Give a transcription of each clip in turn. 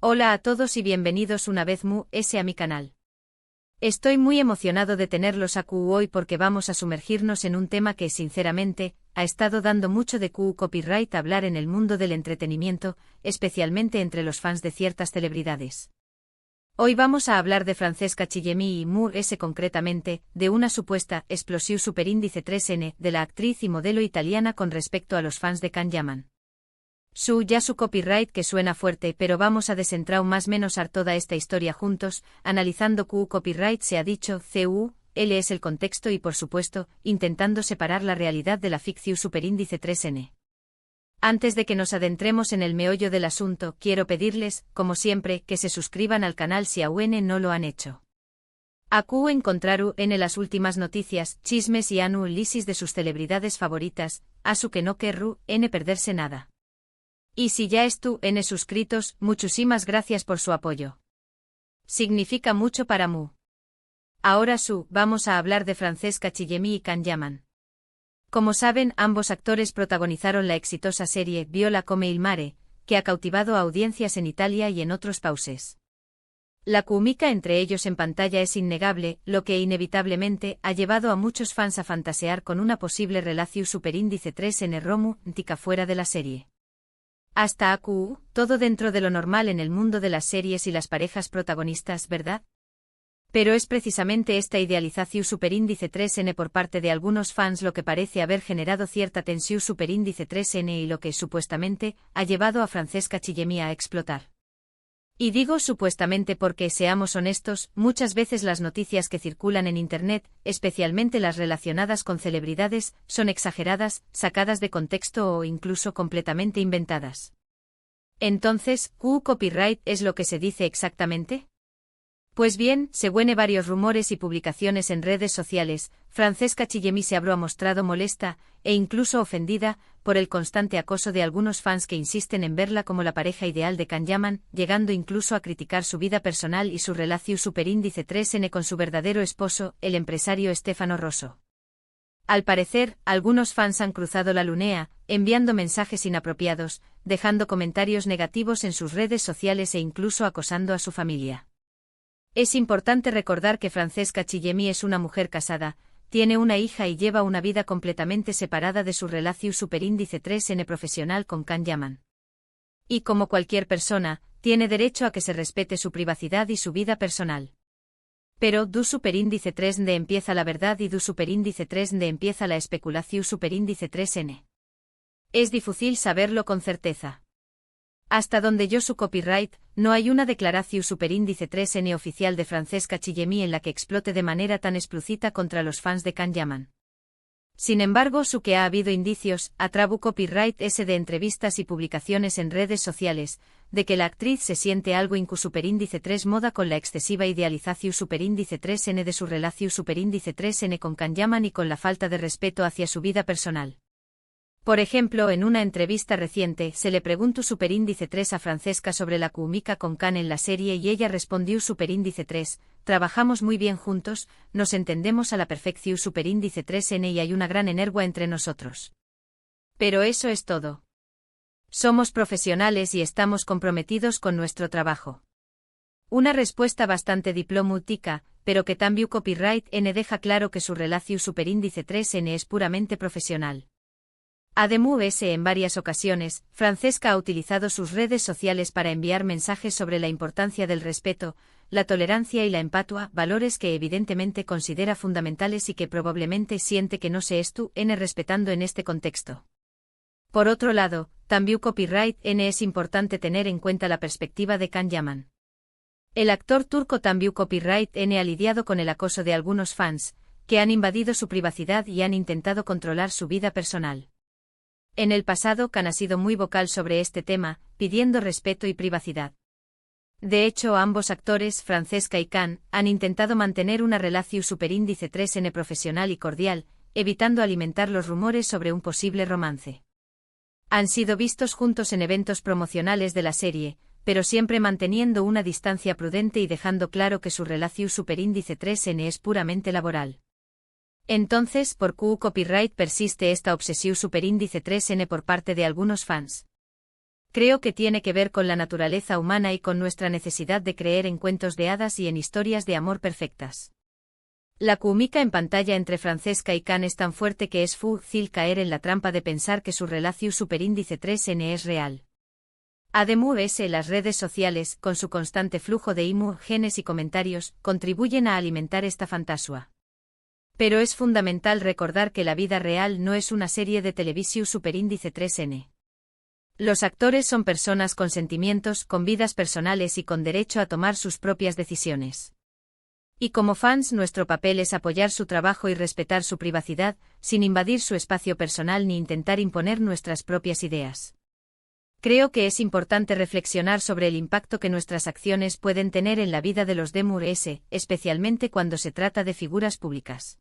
Hola a todos y bienvenidos una vez más a mi canal. Estoy muy emocionado de tenerlos aquí hoy porque vamos a sumergirnos en un tema que, sinceramente, ha estado dando mucho de copyright hablar en el mundo del entretenimiento, especialmente entre los fans de ciertas celebridades. Hoy vamos a hablar de Francesca Chillemi y concretamente, de una supuesta explosión superíndice 3N de la actriz y modelo italiana con respecto a los fans de Can Yaman. Su copyright que suena fuerte, pero vamos a desentrar más menos toda esta historia juntos, analizando copyright se ha dicho, él es el contexto y por supuesto, intentando separar la realidad de la ficción superíndice 3N. Antes de que nos adentremos en el meollo del asunto, quiero pedirles, como siempre, que se suscriban al canal si aún no lo han hecho. Aquí encontraru en las últimas noticias, chismes y análisis de sus celebridades favoritas, asu que no querru perderse nada. Y si ya suscritos, muchísimas gracias por su apoyo. Significa mucho para mí. Ahora vamos a hablar de Francesca Chillemi y Can Yaman. Como saben, ambos actores protagonizaron la exitosa serie Viola come il mare, que ha cautivado a audiencias en Italia y en otros países. La química entre ellos en pantalla es innegable, lo que inevitablemente ha llevado a muchos fans a fantasear con una posible relación superíndice 3N romántica fuera de la serie. Hasta aquí, todo dentro de lo normal en el mundo de las series y las parejas protagonistas, ¿verdad? Pero es precisamente esta idealización superíndice 3N por parte de algunos fans lo que parece haber generado cierta tensión superíndice 3N y lo que, supuestamente, ha llevado a Francesca Chillemi a explotar. Y digo supuestamente porque, seamos honestos, muchas veces las noticias que circulan en Internet, especialmente las relacionadas con celebridades, son exageradas, sacadas de contexto o incluso completamente inventadas. Entonces, ¿qué copyright es lo que se dice exactamente? Pues bien, según varios rumores y publicaciones en redes sociales, Francesca Chillemi se habrá mostrado molesta, e incluso ofendida, por el constante acoso de algunos fans que insisten en verla como la pareja ideal de Can Yaman, llegando incluso a criticar su vida personal y su relación superíndice 3N con su verdadero esposo, el empresario Stefano Rosso. Al parecer, algunos fans han cruzado la línea, enviando mensajes inapropiados, dejando comentarios negativos en sus redes sociales e incluso acosando a su familia. Es importante recordar que Francesca Chillemi es una mujer casada, tiene una hija y lleva una vida completamente separada de su relación superíndice 3N profesional con Can Yaman. Y como cualquier persona, tiene derecho a que se respete su privacidad y su vida personal. Pero du superíndice 3N empieza la verdad y du superíndice 3N empieza la especulación superíndice 3N. Es difícil saberlo con certeza. Hasta donde yo su copyright, no hay una declaración superíndice 3N oficial de Francesca Chillemi en la que explote de manera tan explícita contra los fans de Can Yaman. Sin embargo, que ha habido indicios, a trabu copyright de entrevistas y publicaciones en redes sociales, de que la actriz se siente algo incu superíndice 3 moda con la excesiva idealización superíndice 3N de su relación superíndice 3N con Can Yaman y con la falta de respeto hacia su vida personal. Por ejemplo, en una entrevista reciente, se le preguntó superíndice 3 a Francesca sobre la química con Can en la serie y ella respondió superíndice 3, trabajamos muy bien juntos, nos entendemos a la perfección superíndice 3N y hay una gran energía entre nosotros. Pero eso es todo. Somos profesionales y estamos comprometidos con nuestro trabajo. Una respuesta bastante diplomática, pero que también copyright N deja claro que su relación superíndice 3N es puramente profesional. Además, en varias ocasiones, Francesca ha utilizado sus redes sociales para enviar mensajes sobre la importancia del respeto, la tolerancia y la empatía, valores que evidentemente considera fundamentales y que probablemente siente que no se respetando en este contexto. Por otro lado, también copyright N es importante tener en cuenta la perspectiva de Can Yaman. El actor turco también copyright N ha lidiado con el acoso de algunos fans, que han invadido su privacidad y han intentado controlar su vida personal. En el pasado Can ha sido muy vocal sobre este tema, pidiendo respeto y privacidad. De hecho, ambos actores, Francesca y Can, han intentado mantener una relación superíndice 3N profesional y cordial, evitando alimentar los rumores sobre un posible romance. Han sido vistos juntos en eventos promocionales de la serie, pero siempre manteniendo una distancia prudente y dejando claro que su relación superíndice 3N es puramente laboral. Entonces, ¿por qué copyright persiste esta obsesión superíndice 3N por parte de algunos fans? Creo que tiene que ver con la naturaleza humana y con nuestra necesidad de creer en cuentos de hadas y en historias de amor perfectas. La química en pantalla entre Francesca y Can es tan fuerte que es fácil caer en la trampa de pensar que su relación superíndice 3N es real. Además, las redes sociales, con su constante flujo de imágenes y comentarios, contribuyen a alimentar esta fantasía. Pero es fundamental recordar que la vida real no es una serie de televisión superíndice 3N. Los actores son personas con sentimientos, con vidas personales y con derecho a tomar sus propias decisiones. Y como fans, nuestro papel es apoyar su trabajo y respetar su privacidad, sin invadir su espacio personal ni intentar imponer nuestras propias ideas. Creo que es importante reflexionar sobre el impacto que nuestras acciones pueden tener en la vida de los demures, especialmente cuando se trata de figuras públicas.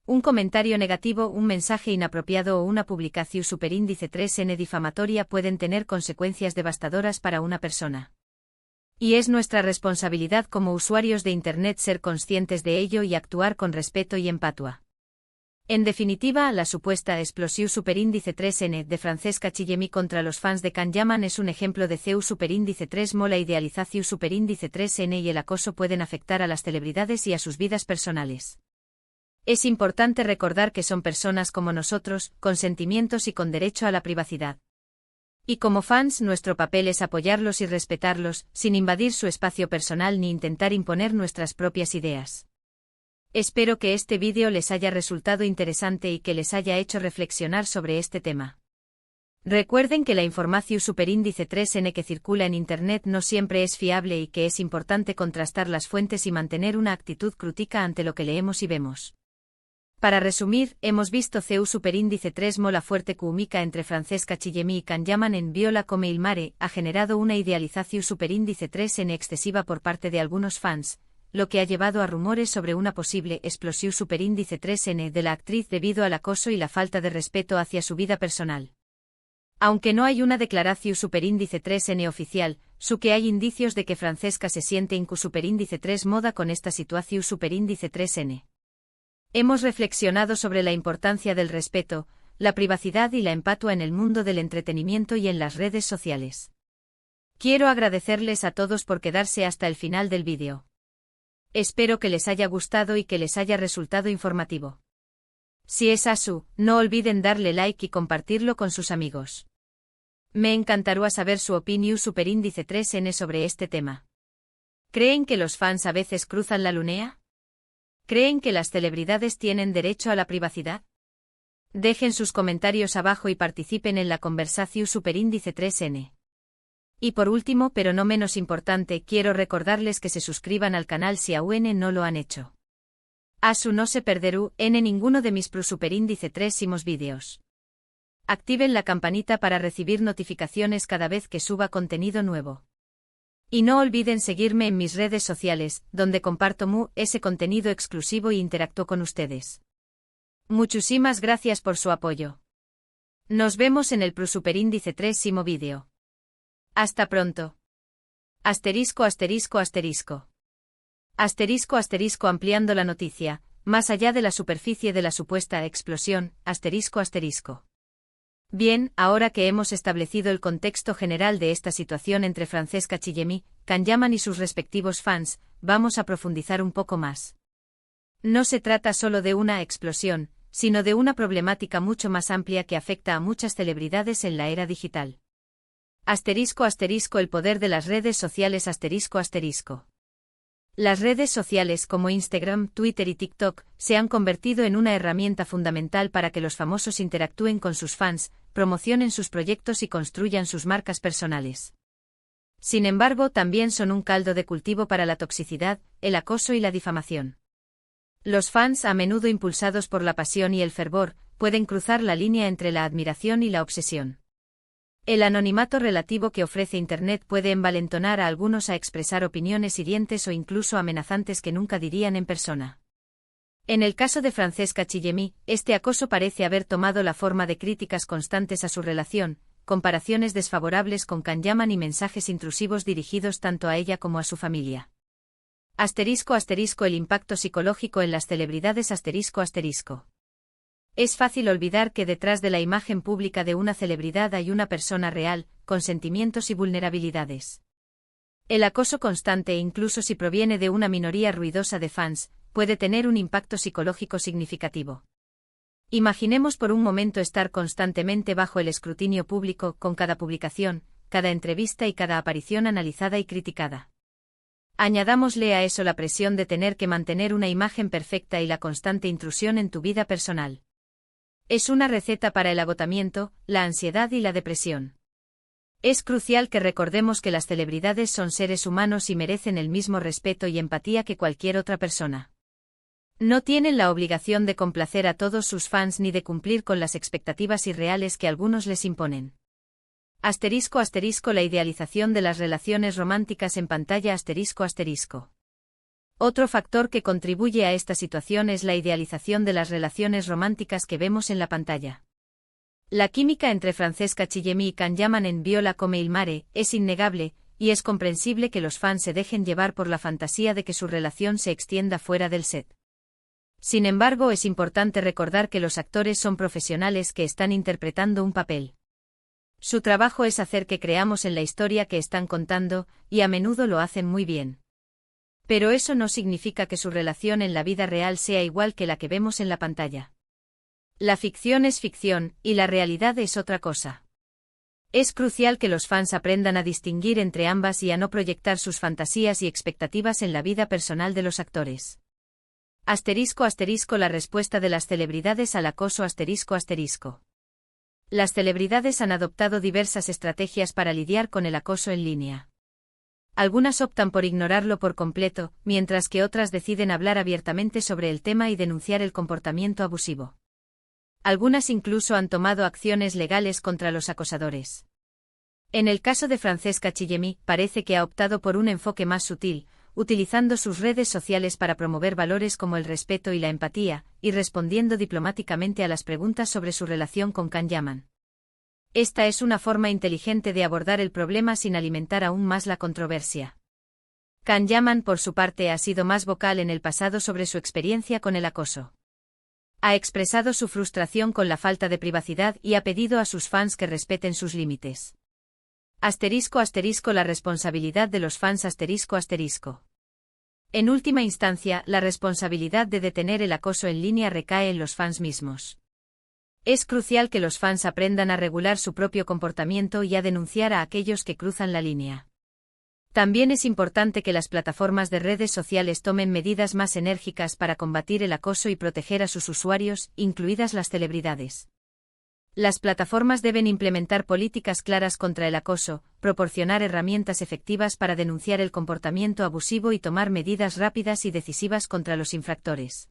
Un comentario negativo, un mensaje inapropiado o una publicación superíndice 3N difamatoria pueden tener consecuencias devastadoras para una persona. Y es nuestra responsabilidad como usuarios de Internet ser conscientes de ello y actuar con respeto y empatía. En definitiva, la supuesta explosión superíndice 3N de Francesca Chillemi contra los fans de Can Yaman es un ejemplo de CEU superíndice 3Mo. La idealización superíndice 3N y el acoso pueden afectar a las celebridades y a sus vidas personales. Es importante recordar que son personas como nosotros, con sentimientos y con derecho a la privacidad. Y como fans, nuestro papel es apoyarlos y respetarlos, sin invadir su espacio personal ni intentar imponer nuestras propias ideas. Espero que este vídeo les haya resultado interesante y que les haya hecho reflexionar sobre este tema. Recuerden que la información superíndice 3N que circula en Internet no siempre es fiable y que es importante contrastar las fuentes y mantener una actitud crítica ante lo que leemos y vemos. Para resumir, hemos visto CEU superíndice 3Mo. La fuerte química entre Francesca Chillemi y Can Yaman en Viola come il mare ha generado una idealización superíndice 3N excesiva por parte de algunos fans, lo que ha llevado a rumores sobre una posible explosión superíndice 3N de la actriz debido al acoso y la falta de respeto hacia su vida personal. Aunque no hay una declaración superíndice 3N oficial, sí que hay indicios de que Francesca se siente superíndice 3 moda con esta situación superíndice 3N. Hemos reflexionado sobre la importancia del respeto, la privacidad y la empatía en el mundo del entretenimiento y en las redes sociales. Quiero agradecerles a todos por quedarse hasta el final del vídeo. Espero que les haya gustado y que les haya resultado informativo. Si es así, no olviden darle like y compartirlo con sus amigos. Me encantaría saber su opinión superíndice 3N sobre este tema. ¿Creen que los fans a veces cruzan la línea? ¿Creen que las celebridades tienen derecho a la privacidad? Dejen sus comentarios abajo y participen en la conversación superíndice 3N. Y por último, pero no menos importante, quiero recordarles que se suscriban al canal si aún no lo han hecho. Así no se perderán ninguno de mis superíndice 3 vídeos. Activen la campanita para recibir notificaciones cada vez que suba contenido nuevo. Y no olviden seguirme en mis redes sociales, donde comparto ese contenido exclusivo e interactúo con ustedes. Muchísimas gracias por su apoyo. Nos vemos en el superíndice 3 vídeo. Hasta pronto. Asterisco asterisco asterisco. Asterisco asterisco ampliando la noticia, más allá de la superficie de la supuesta explosión, asterisco asterisco. Bien, ahora que hemos establecido el contexto general de esta situación entre Francesca Chillemi, Can Yaman y sus respectivos fans, vamos a profundizar un poco más. No se trata solo de una explosión, sino de una problemática mucho más amplia que afecta a muchas celebridades en la era digital. Asterisco asterisco el poder de las redes sociales asterisco asterisco. Las redes sociales como Instagram, Twitter y TikTok se han convertido en una herramienta fundamental para que los famosos interactúen con sus fans, promocionen sus proyectos y construyan sus marcas personales. Sin embargo, también son un caldo de cultivo para la toxicidad, el acoso y la difamación. Los fans, a menudo impulsados por la pasión y el fervor, pueden cruzar la línea entre la admiración y la obsesión. El anonimato relativo que ofrece Internet puede envalentonar a algunos a expresar opiniones hirientes o incluso amenazantes que nunca dirían en persona. En el caso de Francesca Chillemi, este acoso parece haber tomado la forma de críticas constantes a su relación, comparaciones desfavorables con Can Yaman y mensajes intrusivos dirigidos tanto a ella como a su familia. Asterisco asterisco el impacto psicológico en las celebridades asterisco asterisco. Es fácil olvidar que detrás de la imagen pública de una celebridad hay una persona real, con sentimientos y vulnerabilidades. El acoso constante, incluso si proviene de una minoría ruidosa de fans, puede tener un impacto psicológico significativo. Imaginemos por un momento estar constantemente bajo el escrutinio público, con cada publicación, cada entrevista y cada aparición analizada y criticada. Añadámosle a eso la presión de tener que mantener una imagen perfecta y la constante intrusión en tu vida personal. Es una receta para el agotamiento, la ansiedad y la depresión. Es crucial que recordemos que las celebridades son seres humanos y merecen el mismo respeto y empatía que cualquier otra persona. No tienen la obligación de complacer a todos sus fans ni de cumplir con las expectativas irreales que algunos les imponen. ***, la idealización de las relaciones románticas en pantalla ***. Otro factor que contribuye a esta situación es la idealización de las relaciones románticas que vemos en la pantalla. La química entre Francesca Chillemi y Can Yaman en Viola come il mare es innegable, y es comprensible que los fans se dejen llevar por la fantasía de que su relación se extienda fuera del set. Sin embargo, es importante recordar que los actores son profesionales que están interpretando un papel. Su trabajo es hacer que creamos en la historia que están contando, y a menudo lo hacen muy bien. Pero eso no significa que su relación en la vida real sea igual que la que vemos en la pantalla. La ficción es ficción, y la realidad es otra cosa. Es crucial que los fans aprendan a distinguir entre ambas y a no proyectar sus fantasías y expectativas en la vida personal de los actores. ***, la respuesta de las celebridades al acoso ***. Las celebridades han adoptado diversas estrategias para lidiar con el acoso en línea. Algunas optan por ignorarlo por completo, mientras que otras deciden hablar abiertamente sobre el tema y denunciar el comportamiento abusivo. Algunas incluso han tomado acciones legales contra los acosadores. En el caso de Francesca Chillemi, parece que ha optado por un enfoque más sutil, utilizando sus redes sociales para promover valores como el respeto y la empatía, y respondiendo diplomáticamente a las preguntas sobre su relación con Can Yaman. Esta es una forma inteligente de abordar el problema sin alimentar aún más la controversia. Can Yaman, por su parte, ha sido más vocal en el pasado sobre su experiencia con el acoso. Ha expresado su frustración con la falta de privacidad y ha pedido a sus fans que respeten sus límites. ***, la responsabilidad de los fans ***. En última instancia, la responsabilidad de detener el acoso en línea recae en los fans mismos. Es crucial que los fans aprendan a regular su propio comportamiento y a denunciar a aquellos que cruzan la línea. También es importante que las plataformas de redes sociales tomen medidas más enérgicas para combatir el acoso y proteger a sus usuarios, incluidas las celebridades. Las plataformas deben implementar políticas claras contra el acoso, proporcionar herramientas efectivas para denunciar el comportamiento abusivo y tomar medidas rápidas y decisivas contra los infractores.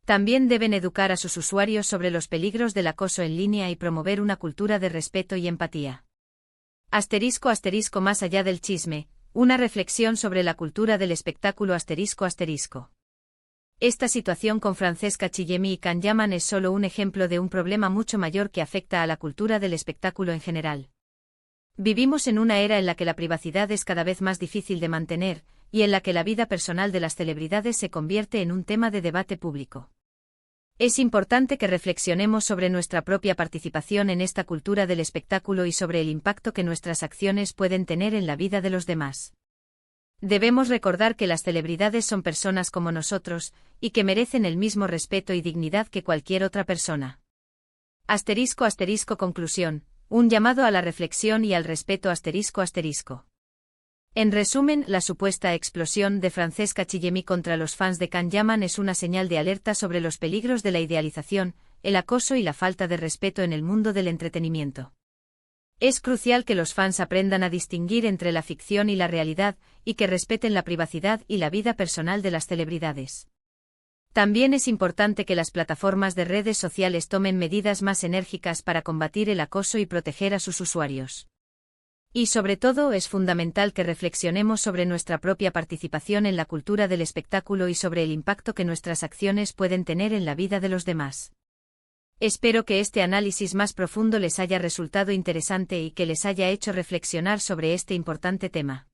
También deben educar a sus usuarios sobre los peligros del acoso en línea y promover una cultura de respeto y empatía. ***, más allá del chisme, una reflexión sobre la cultura del espectáculo ***. Esta situación con Francesca Chillemi y Can Yaman es solo un ejemplo de un problema mucho mayor que afecta a la cultura del espectáculo en general. Vivimos en una era en la que la privacidad es cada vez más difícil de mantener, y en la que la vida personal de las celebridades se convierte en un tema de debate público. Es importante que reflexionemos sobre nuestra propia participación en esta cultura del espectáculo y sobre el impacto que nuestras acciones pueden tener en la vida de los demás. Debemos recordar que las celebridades son personas como nosotros, y que merecen el mismo respeto y dignidad que cualquier otra persona. ***, conclusión, un llamado a la reflexión y al respeto ***. En resumen, la supuesta explosión de Francesca Chillemi contra los fans de Can Yaman es una señal de alerta sobre los peligros de la idealización, el acoso y la falta de respeto en el mundo del entretenimiento. Es crucial que los fans aprendan a distinguir entre la ficción y la realidad, y que respeten la privacidad y la vida personal de las celebridades. También es importante que las plataformas de redes sociales tomen medidas más enérgicas para combatir el acoso y proteger a sus usuarios. Y sobre todo es fundamental que reflexionemos sobre nuestra propia participación en la cultura del espectáculo y sobre el impacto que nuestras acciones pueden tener en la vida de los demás. Espero que este análisis más profundo les haya resultado interesante y que les haya hecho reflexionar sobre este importante tema.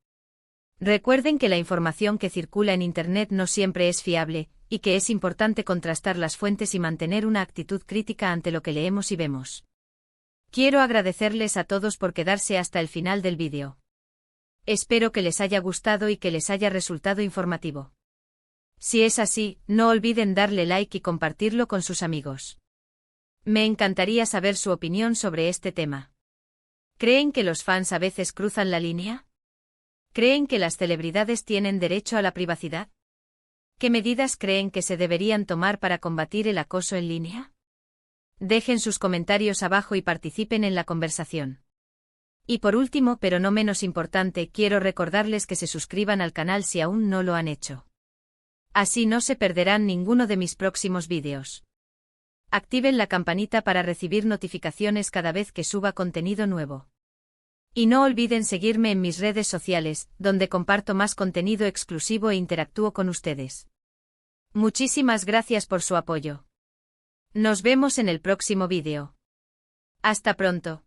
Recuerden que la información que circula en Internet no siempre es fiable, y que es importante contrastar las fuentes y mantener una actitud crítica ante lo que leemos y vemos. Quiero agradecerles a todos por quedarse hasta el final del vídeo. Espero que les haya gustado y que les haya resultado informativo. Si es así, no olviden darle like y compartirlo con sus amigos. Me encantaría saber su opinión sobre este tema. ¿Creen que los fans a veces cruzan la línea? ¿Creen que las celebridades tienen derecho a la privacidad? ¿Qué medidas creen que se deberían tomar para combatir el acoso en línea? Dejen sus comentarios abajo y participen en la conversación. Y por último, pero no menos importante, quiero recordarles que se suscriban al canal si aún no lo han hecho. Así no se perderán ninguno de mis próximos vídeos. Activen la campanita para recibir notificaciones cada vez que suba contenido nuevo. Y no olviden seguirme en mis redes sociales, donde comparto más contenido exclusivo e interactúo con ustedes. Muchísimas gracias por su apoyo. Nos vemos en el próximo vídeo. Hasta pronto.